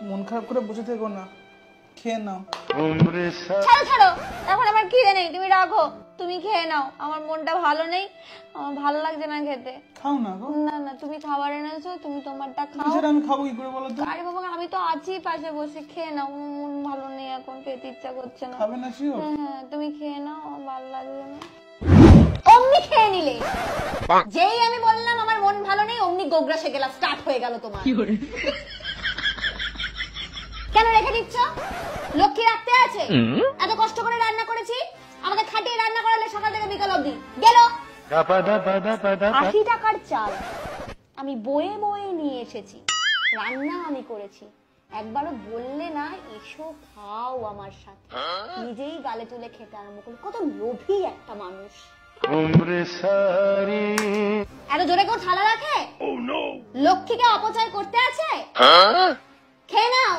মন খারাপ করে বসে থেকো না, খেয়ে নাও। ছাড়ো ছাড়ো, এখন আমার খিদে নেই, তুমি রাখো, তুমি খেয়ে নাও। আমার মনটা ভালো নেই, আমার ভালো লাগছে না খেতে। খাও না গো। না না, তুমি খাবার এনেছো, তুমি তোমারটা খাও। সেটা আমি খাবো কি করে বলো তো? আরে বাবা, আমি তো আছি পাশে বসে, খেয়ে নাও। আমার মন ভালো নেই এখন, খেতে ইচ্ছা করছে না। খাবে না শিওর? হ্যাঁ, তুমি খেয়ে নাও, আমার ভালো লাগছে না। অমনি খেয়ে নিলে, যেই আমি বললাম আমার মন ভালো নেই, অমনি গোগ্রাসে গেলা স্টার্ট হয়ে গেল তোমার। কেন রেখে দিচ্ছ? লক্ষ্মী রাখতে আছে? এত কষ্ট করে রান্না করেছি, আমাদের খাটিয়ে রান্না করালে সকাল থেকে বিকাল অবধি গেল। 80 টাকার চাল আমি বয়ে বয়ে নিয়ে এসেছি, রান্না আমি করেছি, একবারও বললে না এসো খাও আমার সাথে। নিজেই গালে তুলে খেতে আরম্ভ করলো। কত লোভী একটা মানুষ। এত জোরে কেউ থালা রাখে? লক্ষ্মীকে অপচয় করতে আছে? খেয়ে নাও।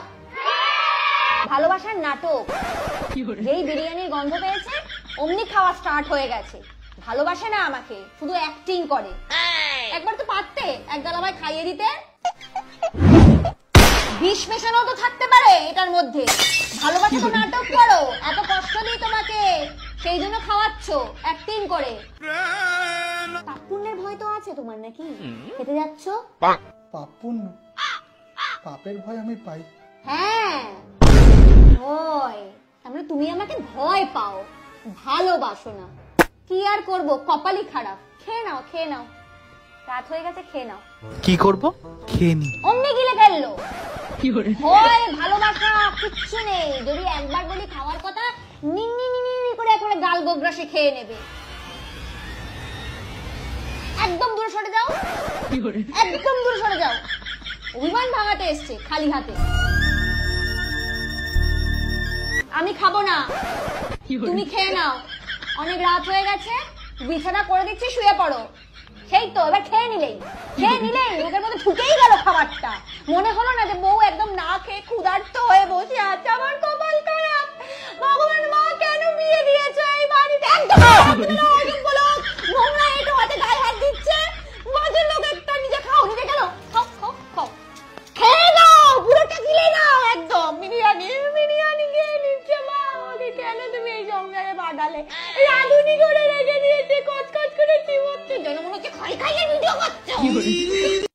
ভালোবাসার নাটক, যেই বিরিয়ানির গন্ধ পেয়েছে অমনি খাওয়া স্টার্ট হয়ে গেছে। ভালোবাসে না আমাকে, শুধু অ্যাক্টিং করে। একবার তো পারতে এক গালাবাই খাইয়ে দিতে। বিষ মেশানো তো থাকতে পারে এটার মধ্যে। ভালোবাসা তো নাটক করো, এত কষ্ট দিই তোমাকে, সেই জন্য খাওয়াচ্ছ অ্যাক্টিং করে। পাপ পুণ্যের ভয় তো আছে তোমার নাকি? খেতে যাচ্ছ? পাপ পুণ্য? পাপের ভয় আমি পাই? হ্যাঁ, ভয়। তাহলে তুমি আমাকে ভয় পাও, ভালোবাসো না। কি আর করব, কপালই খারাপ। খেয়ে নাও, খেয়ে নাও, রাত হয়ে গেছে, খেয়ে নাও। কি করব? খেয়ে নি। অমনি গিলে ফেললো। ভয় ভালোবাসা কিচ্ছু নেই। যদি একবার বলি খাওয়ার কথা, নিনি নিনি করে একবারে গাল গোগ্রাসে খেয়ে নেবে। একদম দূরে সরে যাও, একদম দূরে সরে যাও। অভিমান ভাঙাতে এসছে খালি হাতে। আমি খাবো না, তুমি খেয়ে নাও। অনেক রাত হয়ে গেছে, বিছানা করে দিচ্ছি, শুয়ে পড়ো। সেই তো, এবার খেয়ে নিলেই মুখের মধ্যে ঢুকেই গেল খাবারটা। মনে হলো না যে বউ একদম না খেয়ে ক্ষুধার্ত হয়ে বসে আছে। আমার কপাল খারাপ, ভগবান মা কেন বিয়ে দিয়েছো এই বাড়িতে? একদম নোংরা এটো হাতে গায়ে হাত দিচ্ছে। মাঝের লোক একটা নিজে খাও, নিজে গেল। খাও খাও খাও, খেয়ে নাও, পুরোটা গিলে নাও। একদম বিরিয়ানি খেয়ে নিচ্ছে। মা আমাকে কেন তুমি এই সংসারে পাঠালে? রাঁধুনি করে রেখে দিয়েছে, কচকচ করে চিবোচ্ছে, যেন মনে হচ্ছে খাই খাইয়ে ভিডিও করছো।